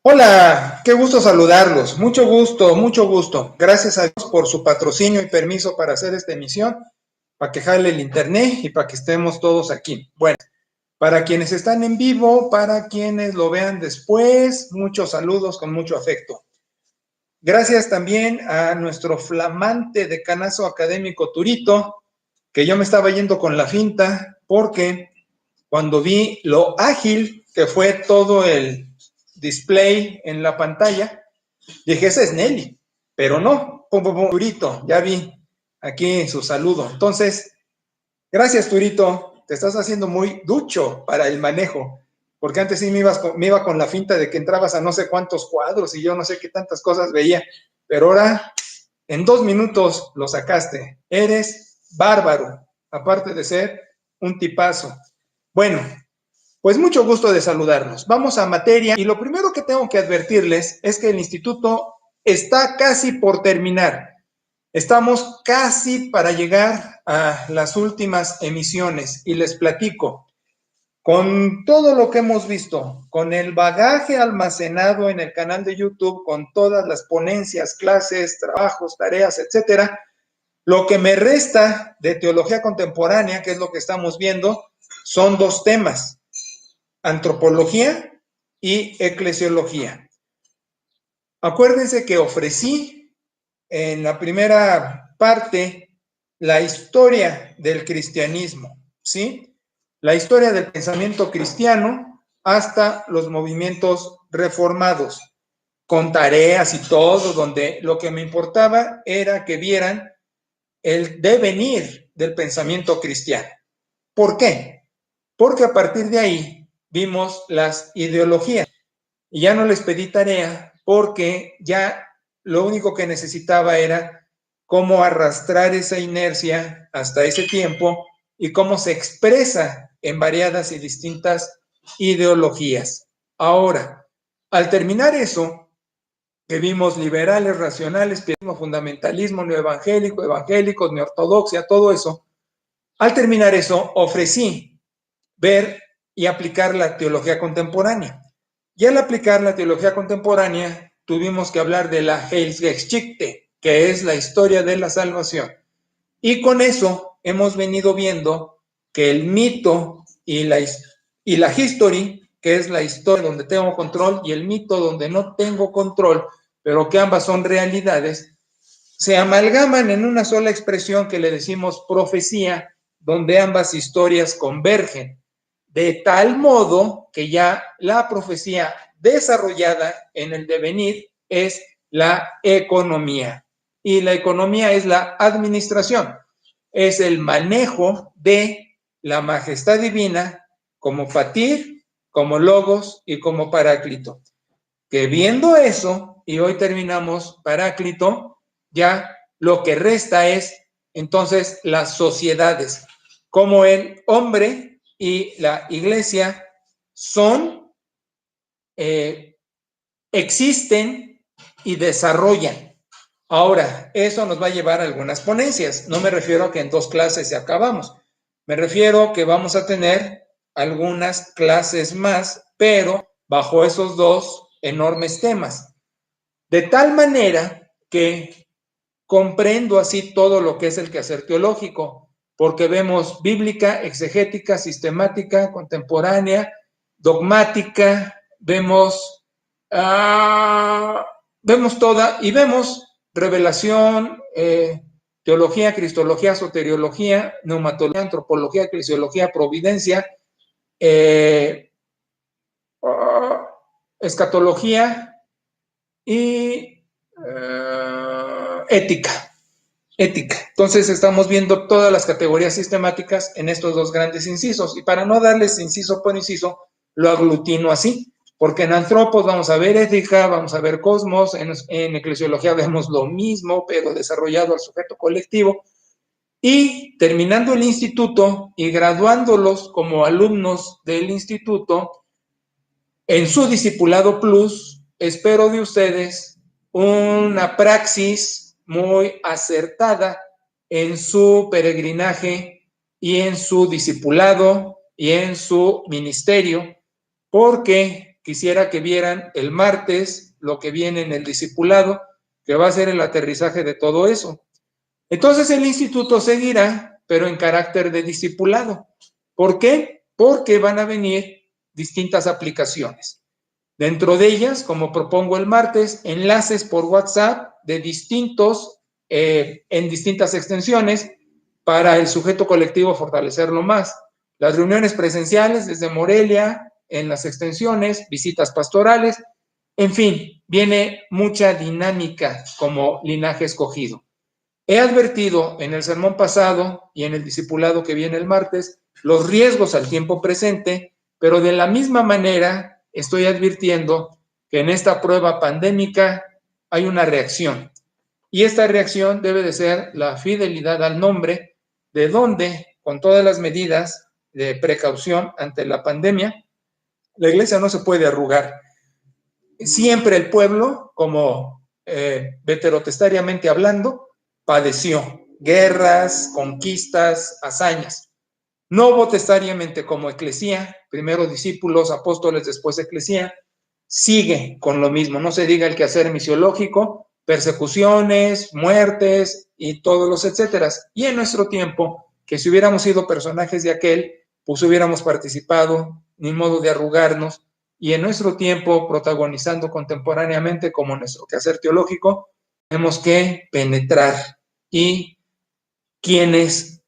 Hola, qué gusto saludarlos. Mucho gusto, mucho gusto. Gracias a Dios por su patrocinio y permiso para hacer esta emisión, para que jale el internet y para que estemos todos aquí. Bueno, para quienes están en vivo, para quienes lo vean después, muchos saludos con mucho afecto. Gracias también a nuestro flamante decanazo académico Turito, que yo me estaba yendo con la finta, porque cuando vi lo ágil que fue todo el display en la pantalla, dije, ese es Nelly, pero no, Turito, ya vi aquí su saludo. Entonces, gracias, Turito, te estás haciendo muy ducho para el manejo, porque antes sí me iba con la finta de que entrabas a no sé cuántos cuadros y yo no sé qué tantas cosas veía, pero ahora en 2 minutos lo sacaste. Eres bárbaro, aparte de ser un tipazo. Bueno, pues mucho gusto de saludarnos. Vamos a materia y lo primero que tengo que advertirles es que el instituto está casi por terminar. Estamos casi para llegar a las últimas emisiones y les platico. Con todo lo que hemos visto, con el bagaje almacenado en el canal de YouTube, con todas las ponencias, clases, trabajos, tareas, etcétera, lo que me resta de teología contemporánea, que es lo que estamos viendo, son 2 temas: antropología y eclesiología. Acuérdense que ofrecí en la primera parte la historia del cristianismo, ¿sí? La historia del pensamiento cristiano hasta los movimientos reformados, con tareas y todo, donde lo que me importaba era que vieran el devenir del pensamiento cristiano. ¿Por qué? Porque a partir de ahí vimos las ideologías y ya no les pedí tarea porque ya lo único que necesitaba era cómo arrastrar esa inercia hasta ese tiempo y cómo se expresa en variadas y distintas ideologías. Ahora, al terminar eso, que vimos liberales, racionales, fundamentalismo, neoevangélico, evangélicos, neortodoxia, todo eso, al terminar eso, ofrecí ver y aplicar la teología contemporánea. Y al aplicar la teología contemporánea, tuvimos que hablar de la Heilsgeschichte, que es la historia de la salvación. Y con eso hemos venido viendo que el mito y la history, que es la historia donde tengo control, y el mito donde no tengo control, pero que ambas son realidades, se amalgaman en una sola expresión que le decimos profecía, donde ambas historias convergen, de tal modo que ya la profecía desarrollada en el devenir es la economía. Y la economía es la administración, es el manejo de la majestad divina como Fatir, como Logos y como Paráclito. Que viendo eso, y hoy terminamos Paráclito, ya lo que resta es entonces las sociedades, como el hombre y la iglesia son, existen y desarrollan. Ahora, eso nos va a llevar a algunas ponencias. No me refiero a que en 2 clases ya acabamos. Me refiero a que vamos a tener algunas clases más, pero bajo esos 2 enormes temas. De tal manera que comprendo así todo lo que es el quehacer teológico, porque vemos bíblica, exegética, sistemática, contemporánea, dogmática, vemos toda, y vemos revelación, teología, cristología, soteriología, neumatología, antropología, eclesiología, providencia, escatología y ética. Entonces estamos viendo todas las categorías sistemáticas en estos 2 grandes incisos, y para no darles inciso por inciso, lo aglutino así, porque en antropos vamos a ver ética, vamos a ver cosmos, en eclesiología vemos lo mismo, pero desarrollado al sujeto colectivo, y terminando el instituto y graduándolos como alumnos del instituto, en su discipulado plus, espero de ustedes una praxis muy acertada en su peregrinaje y en su discipulado y en su ministerio, porque quisiera que vieran el martes lo que viene en el discipulado, que va a ser el aterrizaje de todo eso. Entonces el instituto seguirá, pero en carácter de discipulado. ¿Por qué? Porque van a venir distintas aplicaciones. Dentro de ellas, como propongo el martes, enlaces por WhatsApp de en distintas extensiones para el sujeto colectivo fortalecerlo más. Las reuniones presenciales desde Morelia, en las extensiones, visitas pastorales, en fin, viene mucha dinámica como linaje escogido. He advertido en el sermón pasado y en el discipulado que viene el martes los riesgos al tiempo presente, pero de la misma manera estoy advirtiendo que en esta prueba pandémica hay una reacción. Y esta reacción debe de ser la fidelidad al nombre, de donde, con todas las medidas de precaución ante la pandemia, la iglesia no se puede arrugar. Siempre el pueblo, como veterotestariamente hablando, padeció guerras, conquistas, hazañas. No potestariamente como eclesía, primero discípulos, apóstoles, después eclesía, sigue con lo mismo. No se diga el quehacer misiológico, persecuciones, muertes y todos los etcéteras. Y en nuestro tiempo, que si hubiéramos sido personajes de aquel, pues hubiéramos participado, ni modo de arrugarnos, y en nuestro tiempo, protagonizando contemporáneamente como nuestro quehacer teológico, tenemos que penetrar, y quienes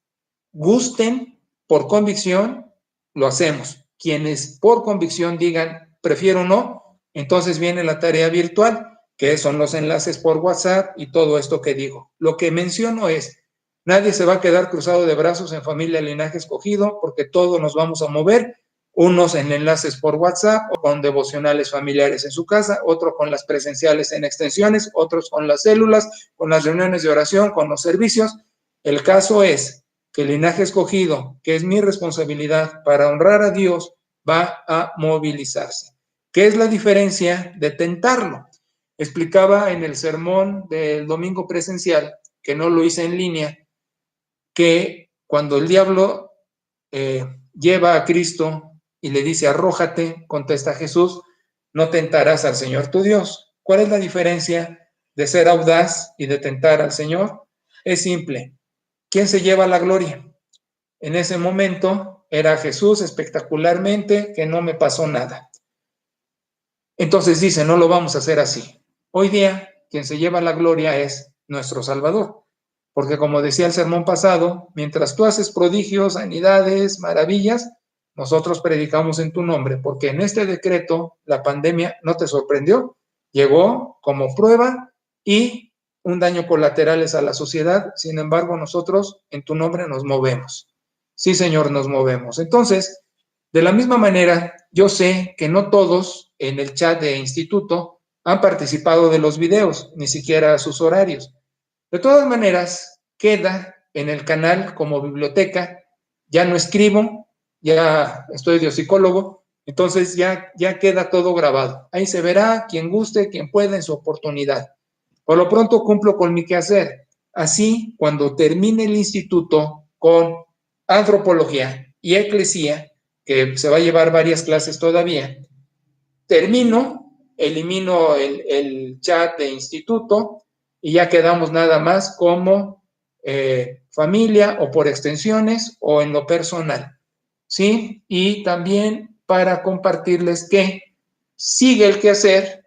gusten por convicción, lo hacemos. Quienes por convicción digan, prefiero no, entonces viene la tarea virtual, que son los enlaces por WhatsApp y todo esto que digo. Lo que menciono es, nadie se va a quedar cruzado de brazos en familia linaje escogido, porque todos nos vamos a mover, unos en enlaces por WhatsApp o con devocionales familiares en su casa, otros con las presenciales en extensiones, otros con las células, con las reuniones de oración, con los servicios. El caso es que el linaje escogido, que es mi responsabilidad para honrar a Dios, va a movilizarse. ¿Qué es la diferencia de tentarlo? Explicaba en el sermón del domingo presencial, que no lo hice en línea, que cuando el diablo lleva a Cristo y le dice, arrójate, contesta Jesús, no tentarás al Señor tu Dios. ¿Cuál es la diferencia de ser audaz y de tentar al Señor? Es simple. ¿Quién se lleva la gloria? En ese momento era Jesús espectacularmente, que no me pasó nada. Entonces dice, no lo vamos a hacer así. Hoy día, quien se lleva la gloria es nuestro Salvador. Porque como decía el sermón pasado, mientras tú haces prodigios, sanidades, maravillas, nosotros predicamos en tu nombre, porque en este decreto la pandemia no te sorprendió, llegó como prueba y un daño colateral es a la sociedad. Sin embargo, nosotros en tu nombre nos movemos. Sí, Señor, nos movemos. Entonces, de la misma manera, yo sé que no todos en el chat de instituto han participado de los videos, ni siquiera a sus horarios. De todas maneras, queda en el canal como biblioteca. Ya no escribo, ya estoy de psicólogo, entonces ya queda todo grabado. Ahí se verá quien guste, quien pueda en su oportunidad. Por lo pronto cumplo con mi quehacer. Así, cuando termine el instituto con antropología y eclesía, que se va a llevar varias clases todavía, termino, elimino el chat de instituto y ya quedamos nada más como familia o por extensiones o en lo personal, ¿sí? Y también para compartirles que sigue el quehacer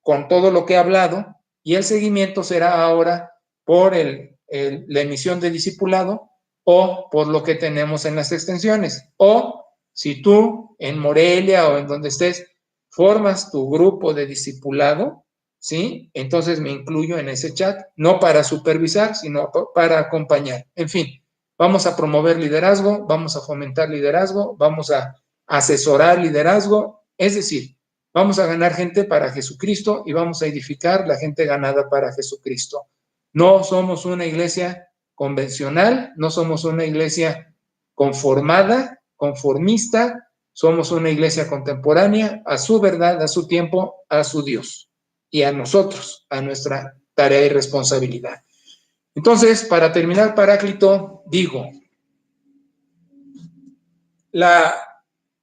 con todo lo que he hablado y el seguimiento será ahora por la emisión de discipulado o por lo que tenemos en las extensiones. O si tú en Morelia o en donde estés formas tu grupo de discipulado, ¿sí? Entonces me incluyo en ese chat, no para supervisar, sino para acompañar. En fin, vamos a promover liderazgo, vamos a fomentar liderazgo, vamos a asesorar liderazgo, es decir, vamos a ganar gente para Jesucristo y vamos a edificar la gente ganada para Jesucristo. No somos una iglesia convencional, no somos una iglesia conformada, conformista, somos una iglesia contemporánea, a su verdad, a su tiempo, a su Dios y a nosotros, a nuestra tarea y responsabilidad. Entonces, para terminar, Paráclito, digo, la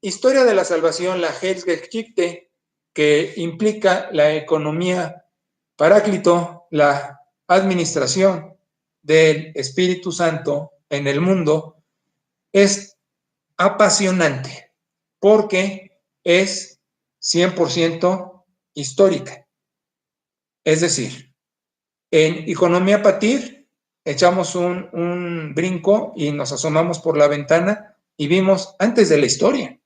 historia de la salvación, la Heilsgeschichte, que implica la economía Paráclito, la administración del Espíritu Santo en el mundo, es apasionante porque es 100% histórica. Es decir, en Economía Patir echamos un brinco y nos asomamos por la ventana y vimos antes de la historia,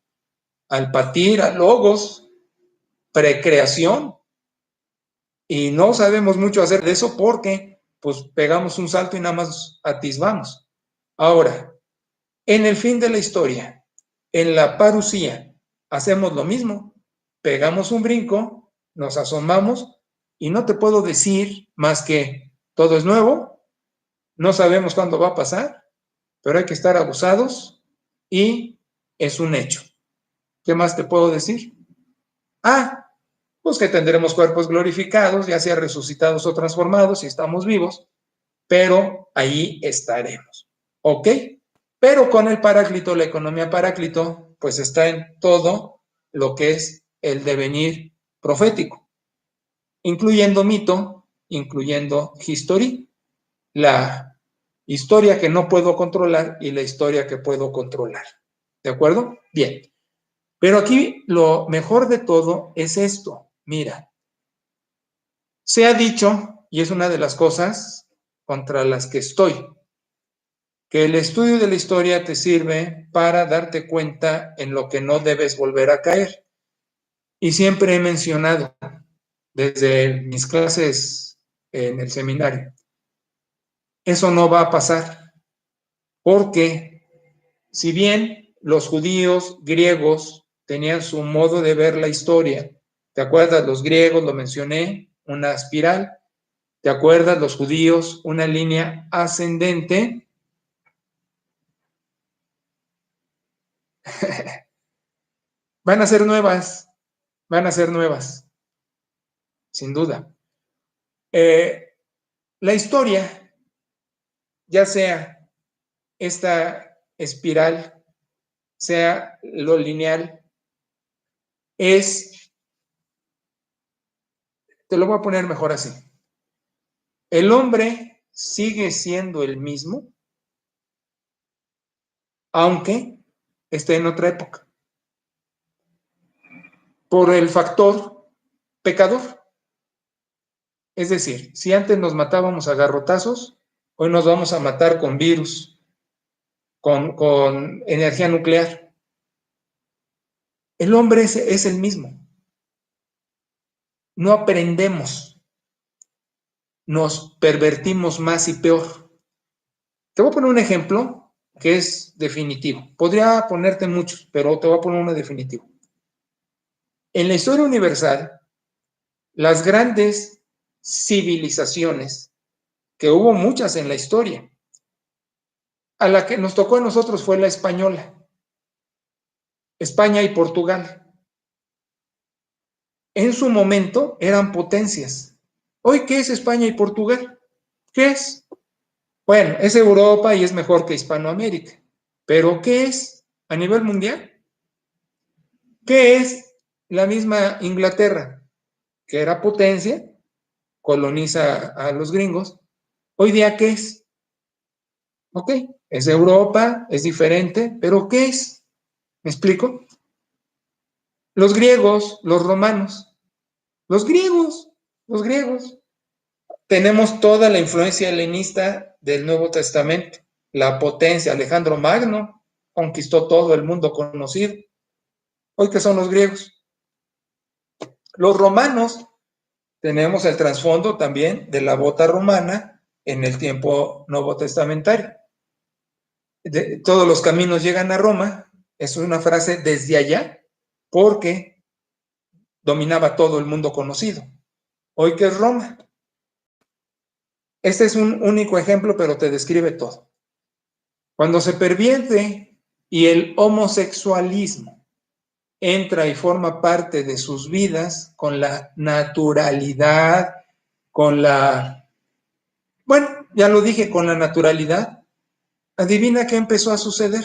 al Patir, a Logos, precreación, y no sabemos mucho hacer de eso porque pues pegamos un salto y nada más atisbamos. Ahora, en el fin de la historia, en la parucía, hacemos lo mismo, pegamos un brinco, nos asomamos y no te puedo decir más que todo es nuevo, no sabemos cuándo va a pasar, pero hay que estar abusados y es un hecho. ¿Qué más te puedo decir? Pues que tendremos cuerpos glorificados, ya sea resucitados o transformados, si estamos vivos, pero ahí estaremos. ¿Ok? Pero con el Paráclito, la economía Paráclito, pues está en todo lo que es el devenir profético, incluyendo mito, incluyendo history, la historia que no puedo controlar y la historia que puedo controlar. ¿De acuerdo? Bien. Pero aquí lo mejor de todo es esto. Mira, se ha dicho, y es una de las cosas contra las que estoy, que el estudio de la historia te sirve para darte cuenta en lo que no debes volver a caer. Y siempre he mencionado, desde mis clases en el seminario, eso no va a pasar, porque si bien los judíos griegos tenían su modo de ver la historia, ¿te acuerdas? Los griegos, lo mencioné, una espiral. ¿Te acuerdas? Los judíos, una línea ascendente. Van a ser nuevas, sin duda. La historia, ya sea esta espiral, sea lo lineal, te lo voy a poner mejor así. El hombre sigue siendo el mismo, aunque esté en otra época, por el factor pecador. Es decir, si antes nos matábamos a garrotazos, hoy nos vamos a matar con virus, con energía nuclear. El hombre es el mismo. No aprendemos, nos pervertimos más y peor. Te voy a poner un ejemplo que es definitivo. Podría ponerte muchos, pero te voy a poner uno definitivo. En la historia universal, las grandes civilizaciones, que hubo muchas en la historia, a la que nos tocó a nosotros fue la española, España y Portugal. En su momento eran potencias. ¿Hoy qué es España y Portugal? ¿Qué es? Bueno, es Europa y es mejor que Hispanoamérica. ¿Pero qué es a nivel mundial? ¿Qué es la misma Inglaterra, que era potencia, coloniza a los gringos? Hoy día, ¿qué es? Ok, es Europa, es diferente, pero ¿qué es? ¿Me explico? Los griegos, los romanos, los griegos. Tenemos toda la influencia helenista del Nuevo Testamento, la potencia. Alejandro Magno conquistó todo el mundo conocido. Hoy, ¿qué son los griegos? Los romanos, tenemos el trasfondo también de la bota romana en el tiempo nuevo testamentario. Todos los caminos llegan a Roma, es una frase desde allá, porque dominaba todo el mundo conocido. Hoy, ¿qué es Roma? Este es un único ejemplo, pero te describe todo. Cuando se pervierte y el homosexualismo entra y forma parte de sus vidas con la naturalidad, bueno, ya lo dije, con la naturalidad, adivina qué empezó a suceder.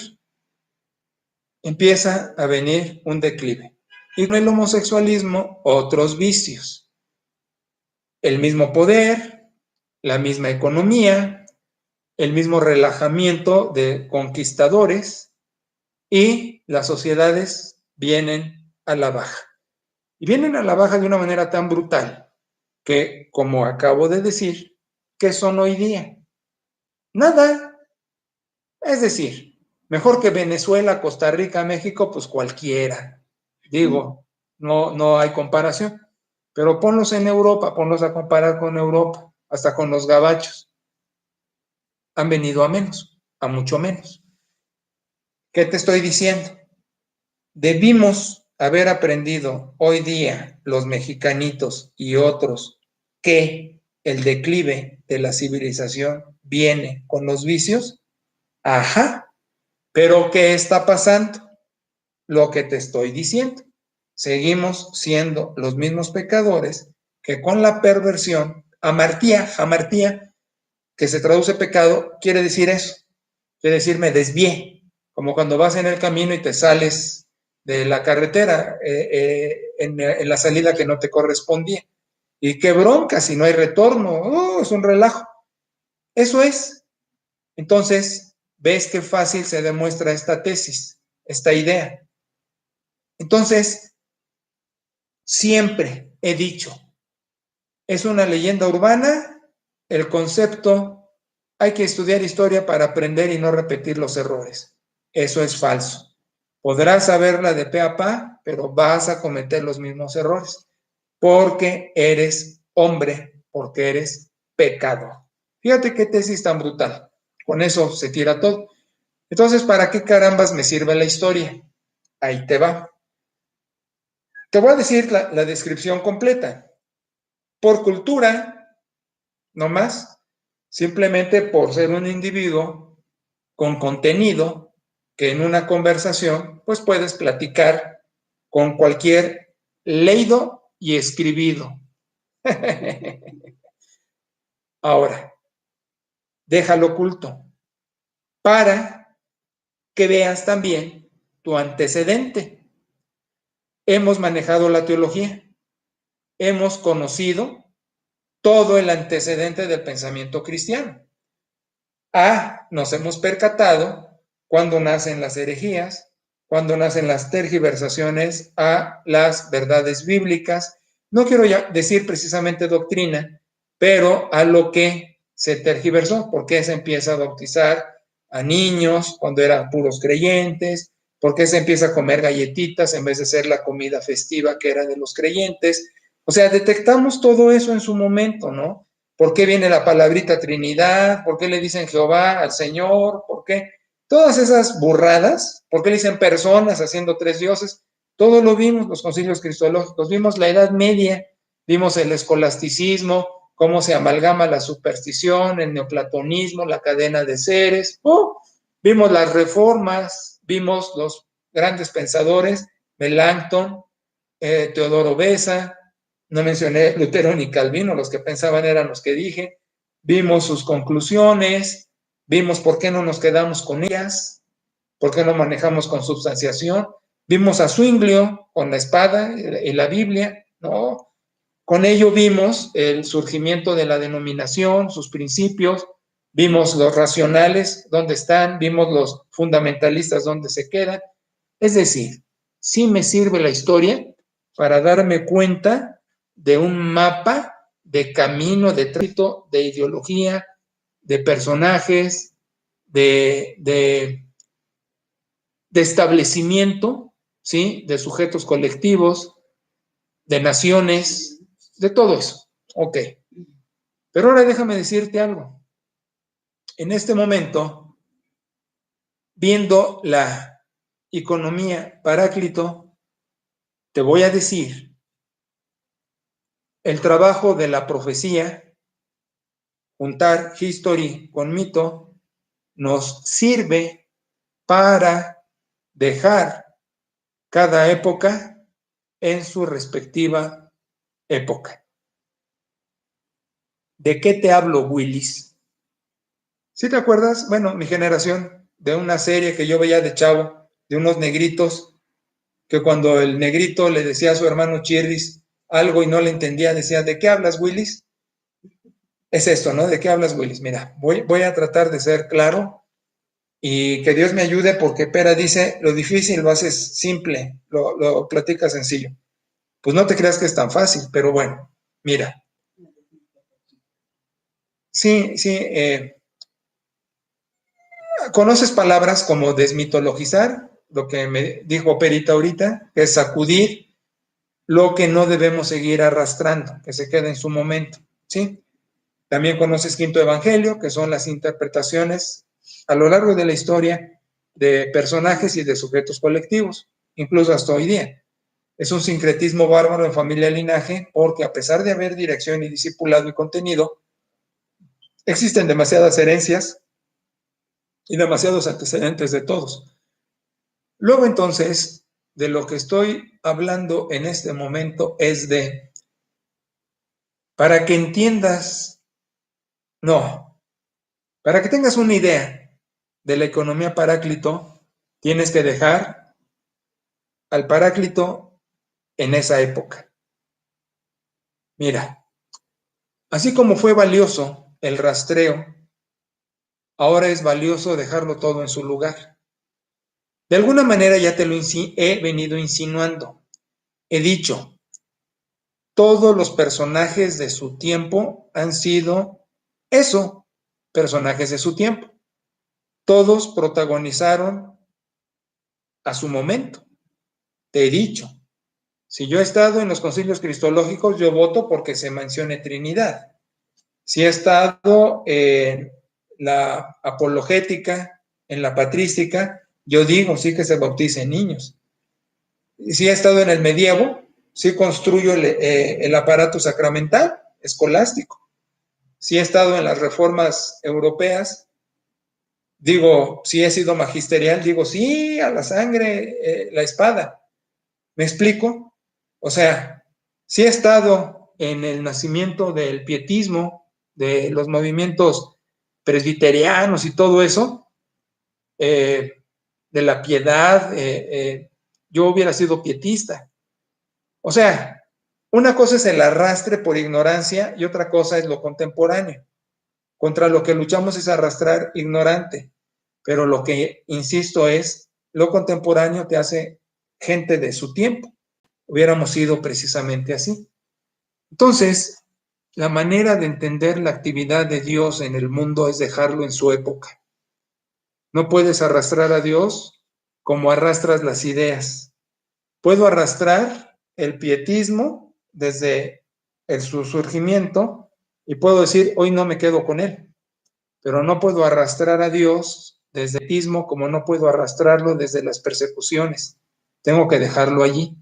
Empieza a venir un declive. y con el homosexualismo otros vicios. El mismo poder, la misma economía, el mismo relajamiento de conquistadores y las sociedades vienen a la baja. Y vienen a la baja de una manera tan brutal que, como acabo de decir, ¿qué son hoy día? Nada. Es decir, mejor que Venezuela, Costa Rica, México, pues cualquiera. Digo, no hay comparación. Pero ponlos en Europa, ponlos a comparar con Europa, hasta con los gabachos. Han venido a menos, a mucho menos. ¿Qué te estoy diciendo? Debimos haber aprendido hoy día los mexicanitos y otros que el declive de la civilización viene con los vicios. Ajá, pero ¿qué está pasando? Lo que te estoy diciendo. Seguimos siendo los mismos pecadores que con la perversión, hamartía, que se traduce pecado, quiere decir eso. Quiere decir me desvié, como cuando vas en el camino y te sales de la carretera en la salida que no te correspondía. Y qué bronca si no hay retorno, es un relajo. Eso es. Entonces, ves qué fácil se demuestra esta tesis, esta idea. Entonces, siempre he dicho, es una leyenda urbana, el concepto, hay que estudiar historia para aprender y no repetir los errores. Eso es falso. Podrás saberla de pe a pa, pero vas a cometer los mismos errores, porque eres hombre, porque eres pecador. Fíjate qué tesis tan brutal. Con eso se tira todo. Entonces, ¿para qué carambas me sirve la historia? Ahí te va. Te voy a decir la descripción completa. Por cultura, no más, simplemente por ser un individuo con contenido que en una conversación, pues puedes platicar con cualquier leído y escribido. Ahora, déjalo oculto para que veas también tu antecedente. Hemos manejado la teología, hemos conocido todo el antecedente del pensamiento cristiano. Nos hemos percatado cuando nacen las herejías, cuando nacen las tergiversaciones a las verdades bíblicas. No quiero ya decir precisamente doctrina, pero a lo que se tergiversó, porque se empieza a bautizar a niños cuando eran puros creyentes, porque se empieza a comer galletitas en vez de ser la comida festiva que era de los creyentes. O sea, detectamos todo eso en su momento, ¿no? ¿Por qué viene la palabrita Trinidad? ¿Por qué le dicen Jehová al Señor? ¿Por qué? Todas esas burradas, ¿por qué le dicen personas haciendo tres dioses? Todo lo vimos, los concilios cristológicos, vimos la Edad Media, vimos el escolasticismo, cómo se amalgama la superstición, el neoplatonismo, la cadena de seres, vimos las reformas, vimos los grandes pensadores, Melanchthon, Teodoro Beza, no mencioné Lutero ni Calvino, los que pensaban eran los que dije, vimos sus conclusiones, vimos por qué no nos quedamos con ellas, por qué no manejamos consubstanciación, vimos a Zwinglio con la espada y la Biblia, ¿no? Con ello vimos el surgimiento de la denominación, sus principios, vimos los racionales, dónde están, vimos los fundamentalistas, dónde se quedan. Es decir, sí me sirve la historia para darme cuenta de un mapa de camino, de tránsito, de ideología, de personajes, de establecimiento, ¿sí? De sujetos colectivos, de naciones, de todo eso. Ok. Pero ahora déjame decirte algo. En este momento, viendo la economía Paráclito, te voy a decir el trabajo de la profecía, juntar history con mito, nos sirve para dejar cada época en su respectiva época. ¿De qué te hablo, Willis? ¿Sí te acuerdas? Bueno, mi generación, de una serie que yo veía de chavo, de unos negritos que cuando el negrito le decía a su hermano Chirris algo y no le entendía, decía, ¿de qué hablas, Willis? Es esto, ¿no? ¿De qué hablas, Willis? Mira, voy a tratar de ser claro y que Dios me ayude porque Pera dice, lo difícil lo haces simple, lo platicas sencillo. Pues no te creas que es tan fácil, pero bueno, mira. Sí, ¿conoces palabras como desmitologizar? Lo que me dijo Perita ahorita, que es sacudir lo que no debemos seguir arrastrando, que se quede en su momento, ¿sí? También conoces Quinto Evangelio, que son las interpretaciones a lo largo de la historia de personajes y de sujetos colectivos, incluso hasta hoy día. Es un sincretismo bárbaro en familia y linaje, porque a pesar de haber dirección y discipulado y contenido, existen demasiadas herencias y demasiados antecedentes de todos. Luego entonces, de lo que estoy hablando en este momento es de, para que entiendas, no, para que tengas una idea de la economía Paráclito, tienes que dejar al Paráclito en esa época. Mira, así como fue valioso el rastreo, ahora es valioso dejarlo todo en su lugar. De alguna manera ya te lo he venido insinuando. He dicho, todos los personajes de su tiempo han sido eso, personajes de su tiempo. Todos protagonizaron a su momento. Te he dicho, si yo he estado en los concilios cristológicos, yo voto porque se mencione Trinidad. Si he estado en la apologética, en la patrística, yo digo sí que se bauticen niños. Si he estado en el medievo, sí construyo el aparato sacramental, escolástico. Si he estado en las reformas europeas, digo, si he sido magisterial, digo, sí, a la sangre, la espada. ¿Me explico? O sea, si he estado en el nacimiento del pietismo, de los movimientos presbiterianos y todo eso, de la piedad, yo hubiera sido pietista. O sea, una cosa es el arrastre por ignorancia y otra cosa es lo contemporáneo. Contra lo que luchamos es arrastrar ignorante, pero lo que insisto es, lo contemporáneo te hace gente de su tiempo. Hubiéramos sido precisamente así. Entonces, la manera de entender la actividad de Dios en el mundo es dejarlo en su época. No puedes arrastrar a Dios como arrastras las ideas. Puedo arrastrar el pietismo desde su surgimiento y puedo decir, hoy no me quedo con él, pero no puedo arrastrar a Dios desde el pietismo como no puedo arrastrarlo desde las persecuciones. Tengo que dejarlo allí.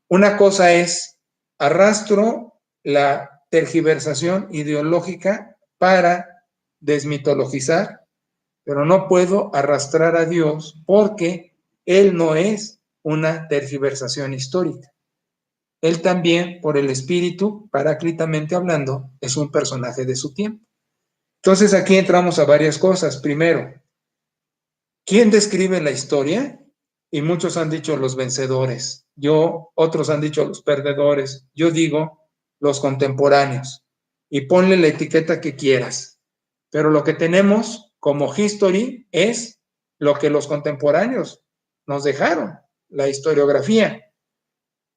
Una cosa es, arrastro la tergiversación ideológica para desmitologizar, pero no puedo arrastrar a Dios porque Él no es una tergiversación histórica. Él también, por el espíritu, paráclitamente hablando, es un personaje de su tiempo. Entonces aquí entramos a varias cosas. Primero, ¿quién describe la historia? Y muchos han dicho los vencedores. Otros han dicho los perdedores. Yo digo los contemporáneos. Y ponle la etiqueta que quieras. Pero lo que tenemos como history es lo que los contemporáneos nos dejaron, la historiografía.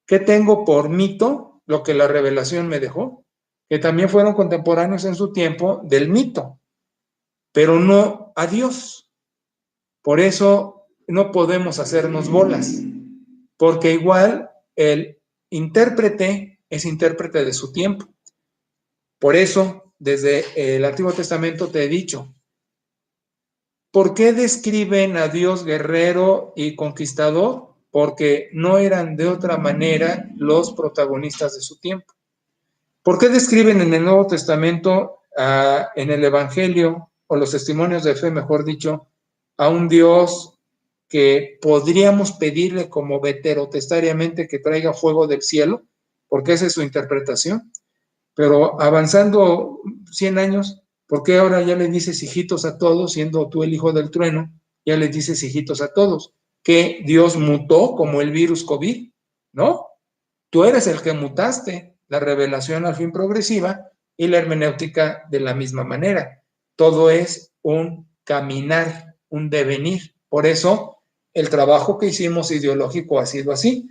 ¿Qué tengo por mito? Lo que la revelación me dejó, que también fueron contemporáneos en su tiempo del mito, pero no a Dios. Por eso no podemos hacernos bolas, porque igual el intérprete es intérprete de su tiempo. Por eso, desde el Antiguo Testamento te he dicho, ¿por qué describen a Dios guerrero y conquistador? Porque no eran de otra manera los protagonistas de su tiempo. ¿Por qué describen en el Nuevo Testamento, en el Evangelio, o los testimonios de fe, mejor dicho, a un Dios que podríamos pedirle como veterotestariamente que traiga fuego del cielo? Porque esa es su interpretación. Pero avanzando 100 años, ¿por qué ahora ya le dices hijitos a todos, siendo tú el hijo del trueno? Ya les dices hijitos a todos. que Dios mutó como el virus COVID, ¿no? Tú eres el que mutaste, la revelación al fin progresiva y la hermenéutica de la misma manera. Todo es un caminar, un devenir. Por eso el trabajo que hicimos ideológico ha sido así.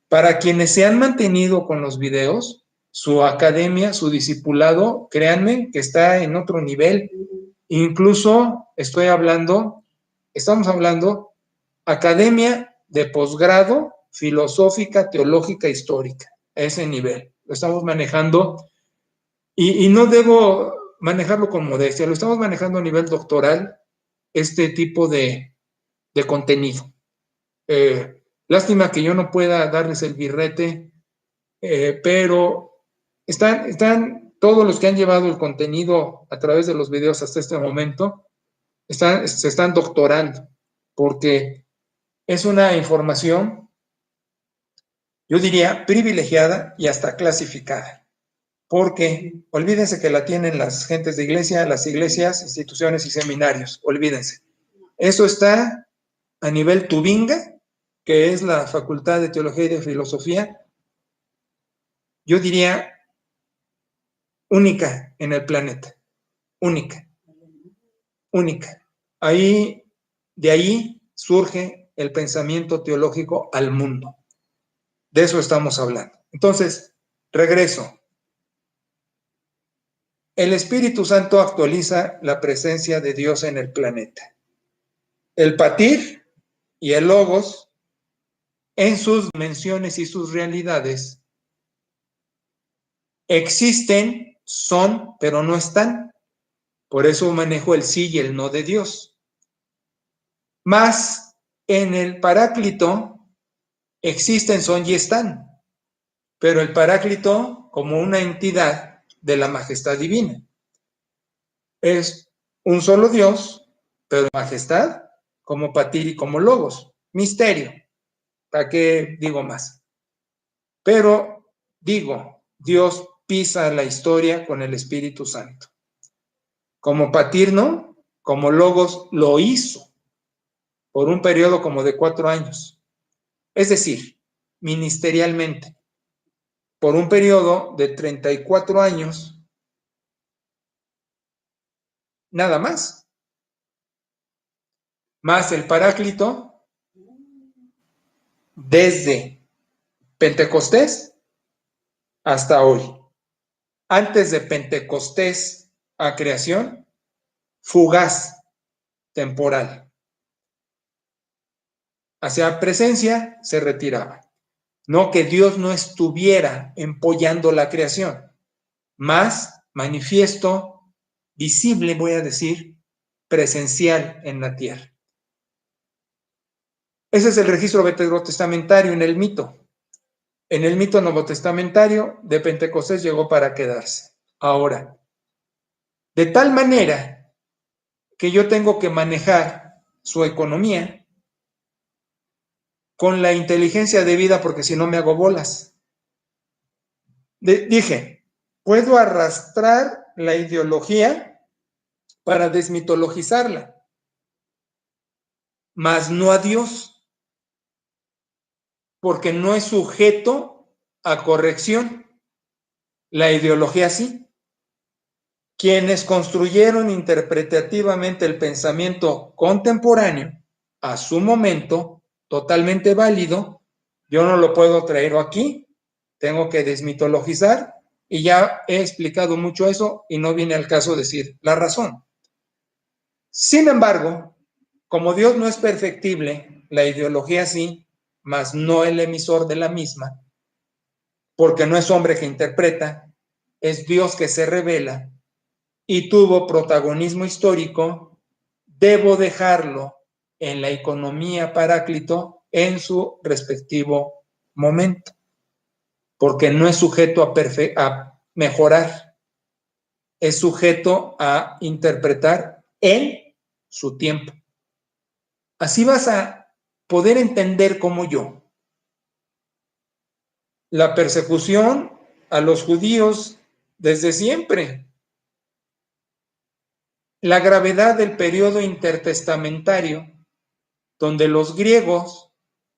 Para quienes se han mantenido con los videos, su academia, su discipulado, créanme que está en otro nivel. Incluso estamos hablando academia de posgrado filosófica, teológica, histórica, a ese nivel. Lo estamos manejando y no debo manejarlo con modestia, lo estamos manejando a nivel doctoral, este tipo de contenido. Lástima que yo no pueda darles el birrete, pero están todos los que han llevado el contenido a través de los videos hasta este momento, se están doctorando, porque es una información, yo diría, privilegiada y hasta clasificada. Porque olvídense que la tienen las gentes de iglesia, las iglesias, instituciones y seminarios, olvídense. Eso está a nivel Tubinga, que es la Facultad de Teología y de Filosofía, yo diría única en el planeta, única. De ahí surge el pensamiento teológico al mundo. De eso estamos hablando. Entonces, regreso. El Espíritu Santo actualiza la presencia de Dios en el planeta. El patir y el logos, en sus dimensiones y sus realidades, existen, son, pero no están. Por eso manejo el sí y el no de Dios. Más en el Paráclito existen, son y están. Pero el Paráclito como una entidad de la majestad divina. Es un solo Dios, pero majestad como patir y como logos. Misterio. ¿Para qué digo más? Pero digo, Dios pisa la historia con el Espíritu Santo. Como patir, ¿no? Como logos lo hizo por un periodo como de 4 años. Es decir, ministerialmente, por un periodo de 34 años, nada más. Más el Paráclito, desde Pentecostés hasta hoy. Antes de Pentecostés a creación, fugaz, temporal. Hacia presencia, se retiraba. No que Dios no estuviera empollando la creación, más manifiesto, visible, voy a decir, presencial en la tierra. Ese es el registro veterotestamentario en el mito. En el mito novotestamentario de Pentecostés llegó para quedarse. Ahora, de tal manera que yo tengo que manejar su economía con la inteligencia debida, porque si no me hago bolas. Dije, puedo arrastrar la ideología para desmitologizarla, mas no a Dios, porque no es sujeto a corrección. La ideología sí. Quienes construyeron interpretativamente el pensamiento contemporáneo a su momento, totalmente válido, yo no lo puedo traer aquí, tengo que desmitologizar, y ya he explicado mucho eso y no viene al caso decir la razón. Sin embargo, como Dios no es perfectible, la ideología sí, mas no el emisor de la misma, porque no es hombre que interpreta, es Dios que se revela y tuvo protagonismo histórico, debo dejarlo en la economía Paráclito en su respectivo momento, porque no es sujeto a mejorar, es sujeto a interpretar en su tiempo. Así vas a poder entender como yo. La persecución a los judíos desde siempre. La gravedad del periodo intertestamentario donde los griegos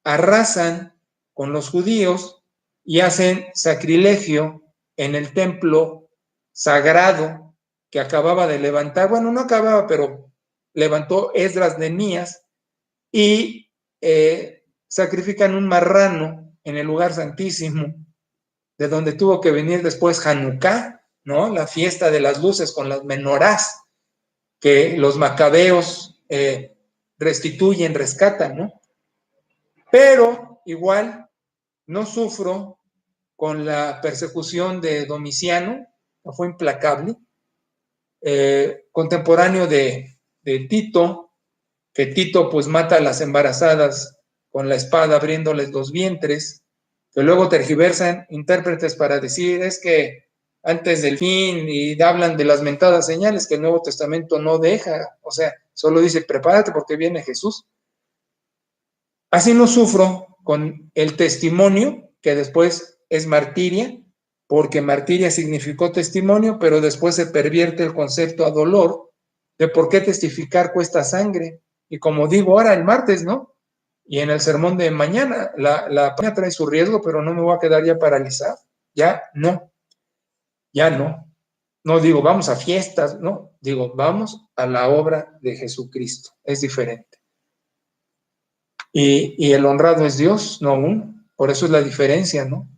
arrasan con los judíos y hacen sacrilegio en el templo sagrado que acababa de levantar, bueno, no acababa, pero levantó Esdras de Nehemías, y sacrifican un marrano en el lugar santísimo, de donde tuvo que venir después Hanukkah, ¿no? La fiesta de las luces con las menorás, que los macabeos restituyen, rescatan, ¿no? Pero igual no sufro con la persecución de Domiciano, no fue implacable, contemporáneo de Tito, que Tito pues mata a las embarazadas con la espada abriéndoles los vientres, que luego tergiversan intérpretes para decir es que antes del fin y hablan de las mentadas señales que el Nuevo Testamento no deja, o sea, solo dice prepárate porque viene Jesús. Así no sufro con el testimonio, que después es martiria, porque martiria significó testimonio, pero después se pervierte el concepto a dolor de por qué testificar cuesta sangre. Y como digo ahora el martes, ¿no? Y en el sermón de mañana, la pandemia trae su riesgo, pero no me voy a quedar ya paralizado. Ya no. No digo vamos a fiestas, no. Digo vamos a la obra de Jesucristo. Es diferente. Y el honrado es Dios, no uno. Por eso es la diferencia, ¿no?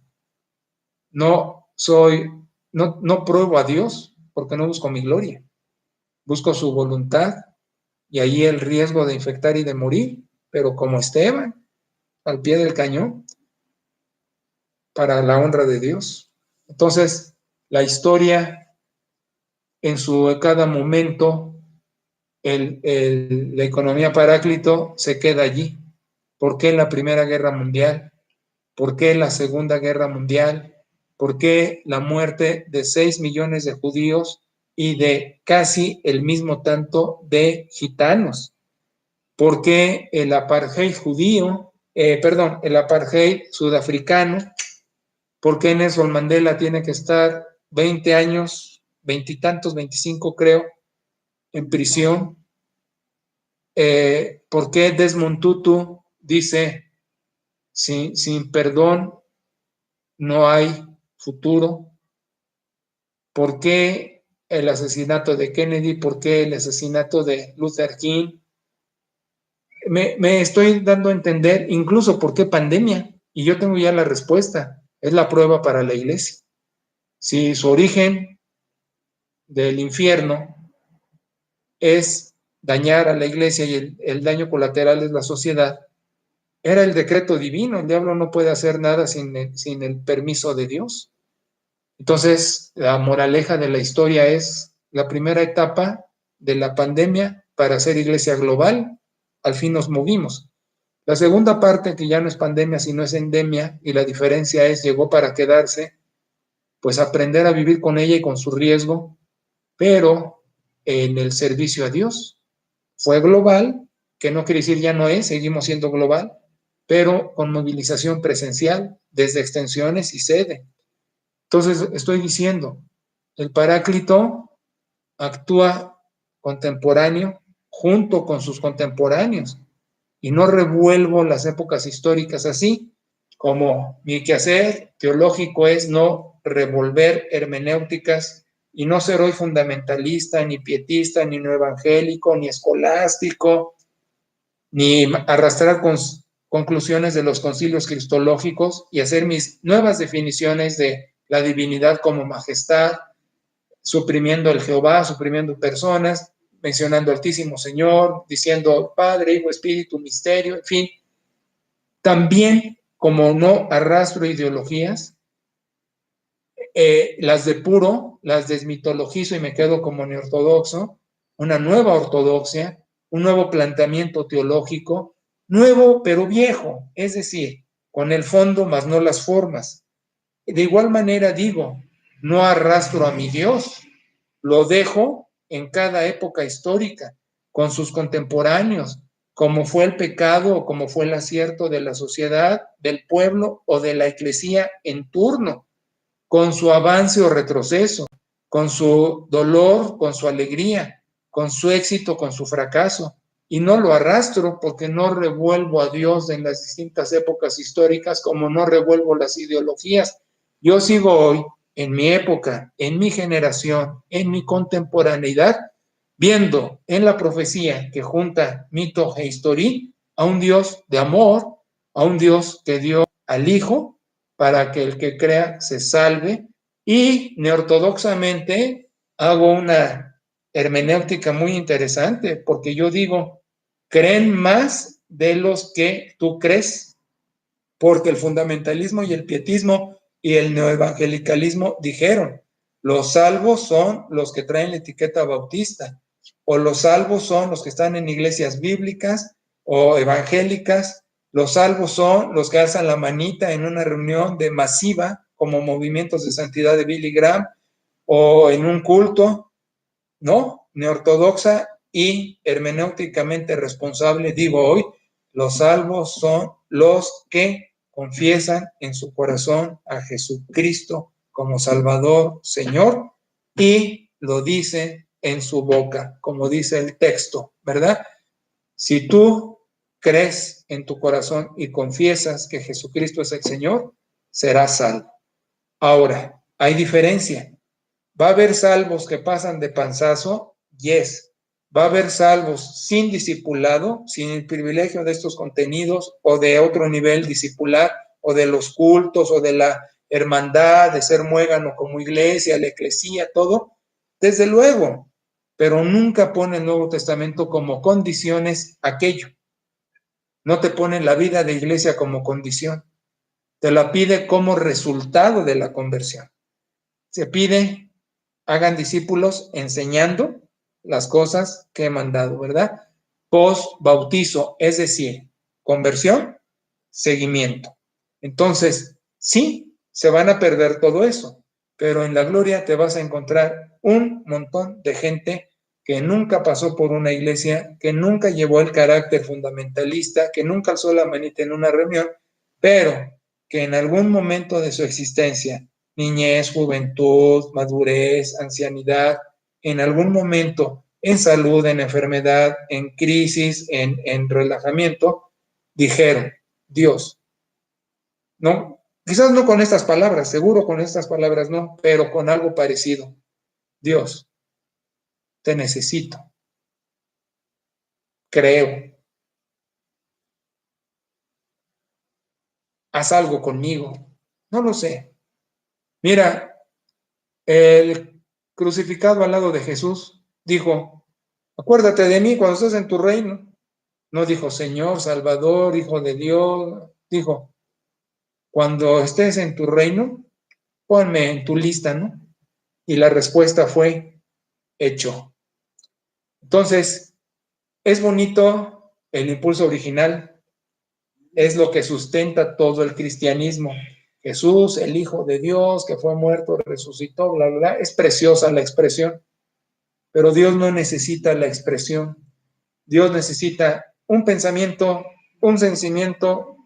No pruebo a Dios porque no busco mi gloria. Busco su voluntad y ahí el riesgo de infectar y de morir, pero como Esteban, al pie del cañón, para la honra de Dios. Entonces, la historia en cada momento, la economía Paráclito se queda allí. ¿Por qué la Primera Guerra Mundial? ¿Por qué la Segunda Guerra Mundial? ¿Por qué la muerte de 6 millones de judíos y de casi el mismo tanto de gitanos? ¿Por qué el apartheid judío, el apartheid sudafricano? ¿Por qué Nelson Mandela tiene que estar 20 años, 20 y tantos, 25 creo, en prisión? ¿Por qué Desmond Tutu dice, sin perdón no hay futuro? ¿Por qué el asesinato de Kennedy? ¿Por qué el asesinato de Luther King? Me estoy dando a entender incluso por qué pandemia, y yo tengo ya la respuesta. Es la prueba para la iglesia. Si su origen del infierno es dañar a la iglesia y el daño colateral es la sociedad, era el decreto divino. El diablo no puede hacer nada sin el permiso de Dios. Entonces, la moraleja de la historia es la primera etapa de la pandemia para ser iglesia global. Al fin nos movimos. La segunda parte, que ya no es pandemia, sino es endemia, y la diferencia es llegó para quedarse, pues aprender a vivir con ella y con su riesgo, pero en el servicio a Dios. Fue global, que no quiere decir ya no es, seguimos siendo global, pero con movilización presencial desde extensiones y sede. Entonces, estoy diciendo, el Paráclito actúa contemporáneo junto con sus contemporáneos y no revuelvo las épocas históricas así, como mi quehacer teológico es no revolver hermenéuticas y no ser hoy fundamentalista, ni pietista, ni no evangélico, ni escolástico, ni arrastrar conclusiones de los concilios cristológicos y hacer mis nuevas definiciones de la divinidad como majestad, suprimiendo el Jehová, suprimiendo personas, mencionando Altísimo Señor, diciendo Padre, Hijo, Espíritu, Misterio, en fin. También, como no arrastro ideologías, las depuro, las desmitologizo y me quedo como neortodoxo, una nueva ortodoxia, un nuevo planteamiento teológico, nuevo pero viejo, es decir, con el fondo más no las formas. De igual manera digo, no arrastro a mi Dios, lo dejo en cada época histórica, con sus contemporáneos, como fue el pecado o como fue el acierto de la sociedad, del pueblo o de la eclesía en turno, con su avance o retroceso, con su dolor, con su alegría, con su éxito, con su fracaso, y no lo arrastro porque no revuelvo a Dios en las distintas épocas históricas como no revuelvo las ideologías. Yo sigo hoy, en mi época, en mi generación, en mi contemporaneidad, viendo en la profecía que junta mito e historia a un Dios de amor, a un Dios que dio al Hijo para que el que crea se salve, y neortodoxamente hago una hermenéutica muy interesante, porque yo digo, creen más de los que tú crees, porque el fundamentalismo y el pietismo y el neoevangelicalismo dijeron, los salvos son los que traen la etiqueta bautista, o los salvos son los que están en iglesias bíblicas o evangélicas, los salvos son los que alzan la manita en una reunión de masiva, como movimientos de santidad de Billy Graham, o en un culto, ¿no? Neortodoxa y hermenéuticamente responsable, digo hoy, los salvos son los que confiesan en su corazón a Jesucristo como Salvador, Señor, y lo dicen en su boca, como dice el texto, ¿verdad? Si tú crees en tu corazón y confiesas que Jesucristo es el Señor, serás salvo. Ahora, hay diferencia. ¿Va a haber salvos que pasan de panzazo? Yes. ¿Va a haber salvos sin discipulado, sin el privilegio de estos contenidos o de otro nivel discipular o de los cultos o de la hermandad, de ser muégano como iglesia, la eclesía, todo? Desde luego, pero nunca pone el Nuevo Testamento como condiciones aquello. No te pone la vida de iglesia como condición. Te la pide como resultado de la conversión. Se pide hagan discípulos enseñando las cosas que he mandado, ¿verdad? Post bautizo, es decir, conversión, seguimiento. Entonces, sí, se van a perder todo eso, pero en la gloria te vas a encontrar un montón de gente que nunca pasó por una iglesia, que nunca llevó el carácter fundamentalista, que nunca alzó la manita en una reunión, pero que en algún momento de su existencia, niñez, juventud, madurez, ancianidad, en algún momento, en salud, en enfermedad, en crisis, en relajamiento, dijeron, Dios, no, quizás no con estas palabras, seguro con estas palabras no, pero con algo parecido. Dios, te necesito, creo, haz algo conmigo, no lo sé. Mira, el crucificado al lado de Jesús dijo, acuérdate de mí cuando estés en tu reino. No dijo Señor, Salvador, Hijo de Dios. Dijo, cuando estés en tu reino, ponme en tu lista, ¿no? Y la respuesta fue, hecho. Entonces, es bonito el impulso original, es lo que sustenta todo el cristianismo. Jesús, el Hijo de Dios, que fue muerto, resucitó, bla, bla, bla. Es preciosa la expresión, pero Dios no necesita la expresión. Dios necesita un pensamiento, un sentimiento,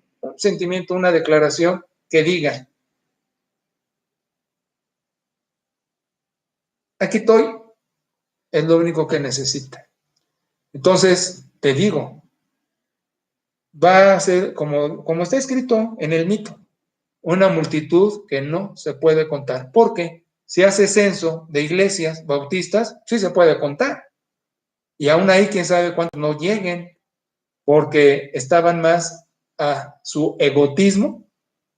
una declaración que diga, aquí estoy, es lo único que necesita. Entonces, te digo, va a ser como está escrito en el mito, una multitud que no se puede contar, porque si hace censo de iglesias bautistas, sí se puede contar, y aún ahí quién sabe cuántos no lleguen, porque estaban más a su egotismo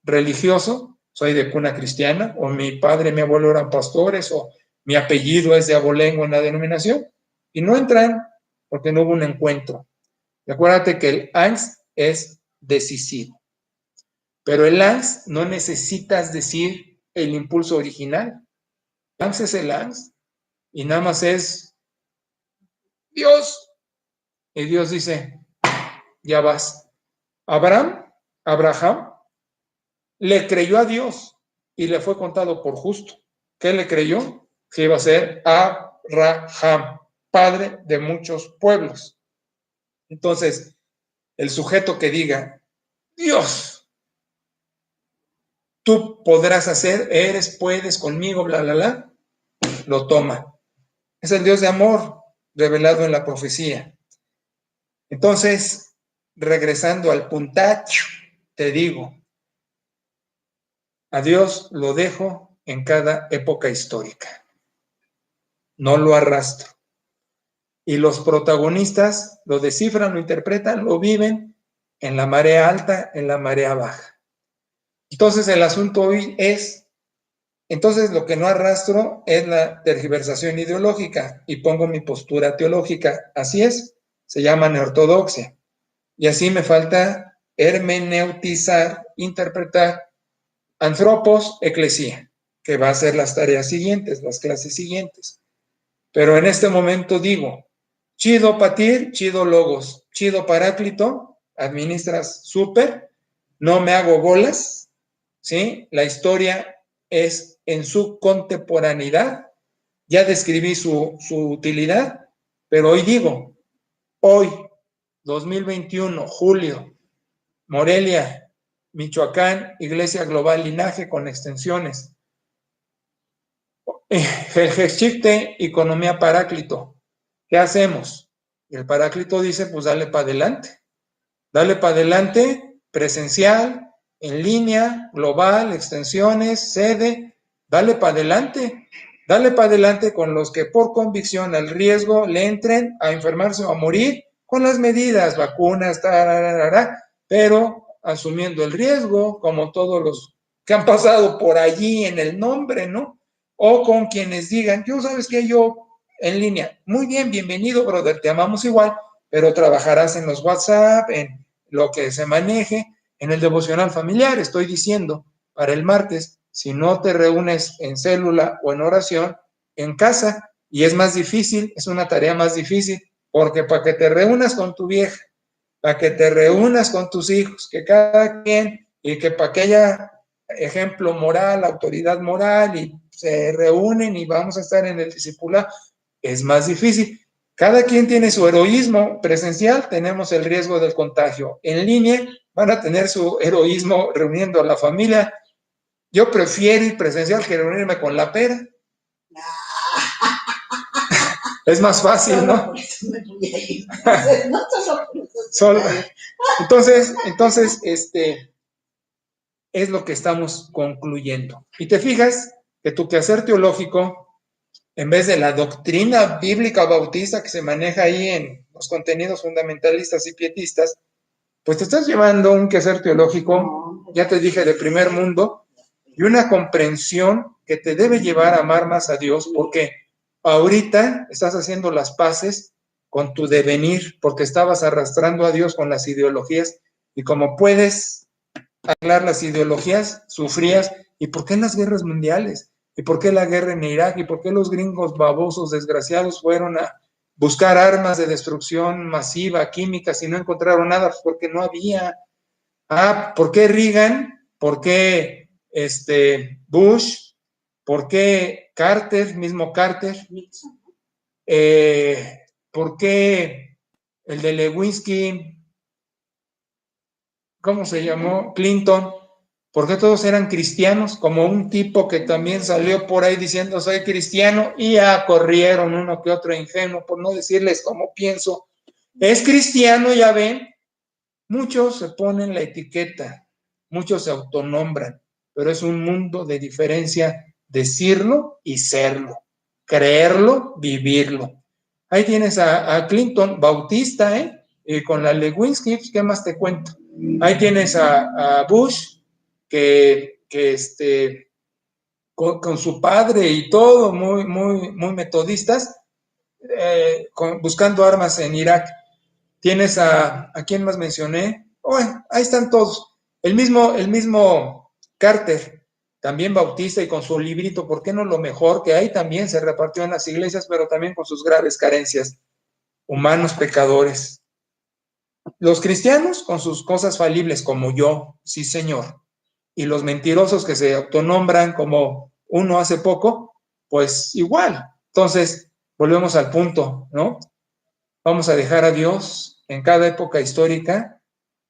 religioso, soy de cuna cristiana, o mi padre, mi abuelo eran pastores, o mi apellido es de abolengo en la denominación, y no entran porque no hubo un encuentro. Y acuérdate que el ANS es decisivo, pero el ANS no necesitas decir el impulso original. El ANS es el ANS, y nada más es Dios, y Dios dice, ya vas. Abraham, le creyó a Dios y le fue contado por justo. ¿Qué le creyó? Que iba a ser Abraham, padre de muchos pueblos. Entonces, el sujeto que diga, Dios, tú podrás hacer, eres, puedes conmigo, bla, bla, bla, lo toma. Es el Dios de amor revelado en la profecía. Entonces, regresando al puntacho, te digo, a Dios lo dejo en cada época histórica, no lo arrastro. Y los protagonistas lo descifran, lo interpretan, lo viven en la marea alta, en la marea baja. Entonces el asunto hoy es, entonces lo que no arrastro es la tergiversación ideológica y pongo mi postura teológica. Así es, se llama neortodoxia. Y así me falta hermeneutizar, interpretar anthropos, eclesia, que va a ser las tareas siguientes, las clases siguientes. Pero en este momento digo, chido patir, chido logos, chido paráclito, administras súper, no me hago bolas, ¿sí? La historia es en su contemporaneidad, ya describí su utilidad, pero hoy digo, hoy, 2021, julio, Morelia, Michoacán, Iglesia Global Linaje con extensiones. Jexchicte, economía paráclito. ¿Qué hacemos? Y el paráclito dice, pues dale para adelante. Dale para adelante, presencial, en línea, global, extensiones, sede. Dale para adelante. Dale para adelante con los que por convicción al riesgo le entren a enfermarse o a morir con las medidas, vacunas, tararara, pero asumiendo el riesgo, como todos los que han pasado por allí en el nombre, ¿no? O con quienes digan, yo sabes que yo en línea, muy bien, bienvenido, brother, te amamos igual, pero trabajarás en los WhatsApp, en lo que se maneje, en el devocional familiar, estoy diciendo, para el martes, si no te reúnes en célula o en oración, en casa, y es más difícil, es una tarea más difícil, porque para que te reúnas con tu vieja, para que te reúnas con tus hijos, que cada quien, y que para que haya ejemplo moral, autoridad moral, y se reúnen y vamos a estar en el discipulado, es más difícil. Cada quien tiene su heroísmo presencial, tenemos el riesgo del contagio. En línea van a tener su heroísmo reuniendo a la familia. Yo prefiero ir presencial que reunirme con la pera. Es más fácil, ¿no? Entonces, es lo que estamos concluyendo. Y te fijas que tu quehacer teológico, en vez de la doctrina bíblica bautista que se maneja ahí en los contenidos fundamentalistas y pietistas, pues te estás llevando un quehacer teológico, ya te dije, de primer mundo, y una comprensión que te debe llevar a amar más a Dios, porque ahorita estás haciendo las paces con tu devenir, porque estabas arrastrando a Dios con las ideologías, y como puedes arreglar las ideologías, sufrías. ¿Y por qué las guerras mundiales? ¿Y por qué la guerra en Irak? ¿Y por qué los gringos babosos desgraciados fueron a buscar armas de destrucción masiva, químicas, y no encontraron nada? Pues porque no había. ¿Por qué Reagan? ¿Por qué Bush? ¿Por qué Carter, mismo Carter? ¿Por qué el de Lewinsky? ¿Cómo se llamó? Clinton. ¿Por qué todos eran cristianos? Como un tipo que también salió por ahí diciendo soy cristiano y ya corrieron uno que otro ingenuo, por no decirles cómo pienso. Es cristiano, ya ven. Muchos se ponen la etiqueta, muchos se autonombran, pero es un mundo de diferencia decirlo y serlo, creerlo, vivirlo. Ahí tienes a Clinton, bautista, y con la Lewinsky, ¿qué más te cuento? Ahí tienes a Bush, que con su padre y todo, muy metodistas, buscando armas en Irak. Tienes a quién más mencioné. Bueno, ahí están todos. El mismo Carter, también bautista y con su librito, ¿por qué no lo mejor? Que ahí también se repartió en las iglesias, pero también con sus graves carencias. Humanos pecadores. Los cristianos con sus cosas falibles, como yo, sí señor. Y los mentirosos que se autonombran como uno hace poco, pues igual. Entonces, volvemos al punto, ¿no? Vamos a dejar a Dios en cada época histórica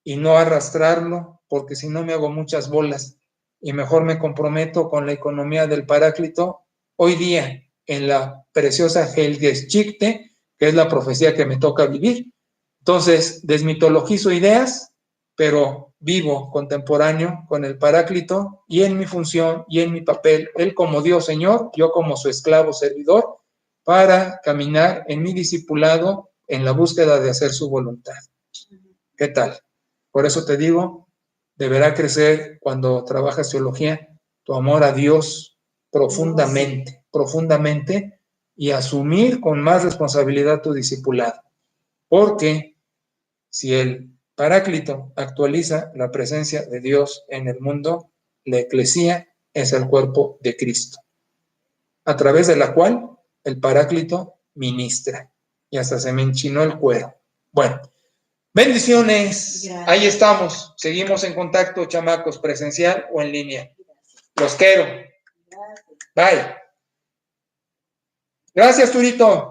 y no arrastrarlo, porque si no me hago muchas bolas y mejor me comprometo con la economía del Paráclito hoy día en la preciosa Helgeschichte, que es la profecía que me toca vivir. Entonces, desmitologizo ideas, pero vivo contemporáneo con el Paráclito y en mi función y en mi papel, él como Dios Señor, yo como su esclavo servidor, para caminar en mi discipulado en la búsqueda de hacer su voluntad. ¿Qué tal? Por eso te digo, deberá crecer cuando trabajas teología tu amor a Dios profundamente, profundamente, y asumir con más responsabilidad tu discipulado. Porque si el Paráclito actualiza la presencia de Dios en el mundo, la eclesía es el cuerpo de Cristo, a través de la cual el Paráclito ministra. Y hasta se me enchinó el cuero. Bueno, bendiciones. Gracias. Ahí estamos. Seguimos en contacto, chamacos, presencial o en línea. Los quiero. Bye. Gracias, Turito.